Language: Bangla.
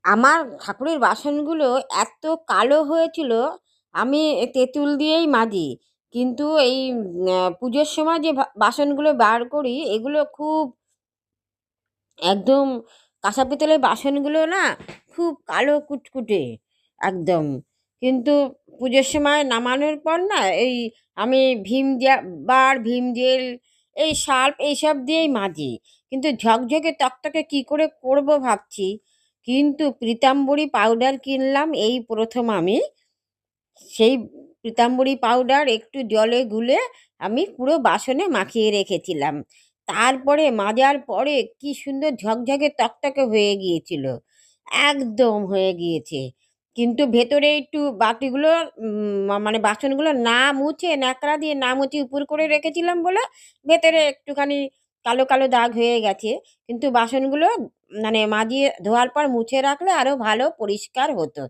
আমার ঠাকুরের বাসনগুলো এত কালো হয়েছিল, আমি তেঁতুল দিয়েই মাজি। কিন্তু এই পুজোর সময় যে বাসনগুলো বার করি, এগুলো খুব একদম কাঁসা পিতলের বাসনগুলো না খুব কালো কুটকুটে একদম। কিন্তু পুজোর সময় নামানোর পর না এই আমি ভীম জেল, এই সার্ফ এইসব দিয়েই মাজি। কিন্তু ঝকঝকে তকতকে কি করে করব ভাবছি। কিন্তু পীতাম্বরী পাউডার কিনলাম এই প্রথম আমি। সেই পীতাম্বরী পাউডার একটু জলে গুলে আমি পুরো বাসনে মাখিয়ে রেখেছিলাম। তারপরে মাজার পরে কি সুন্দর ঝকঝকে তকতকে হয়ে গিয়েছিল, একদম হয়ে গিয়েছে। কিন্তু ভেতরে একটু বাটিগুলো মানে বাসনগুলো না মুছে ন্যাকড়া দিয়ে না মুছে উপর করে রেখেছিলাম বলে ভেতরে একটুখানি কালো কালো দাগ হয়ে গেছে। কিন্তু বাসনগুলো মানে মাজিয়ে ধোয়ার পর মুছে রাখলে আরও ভালো পরিষ্কার হতো।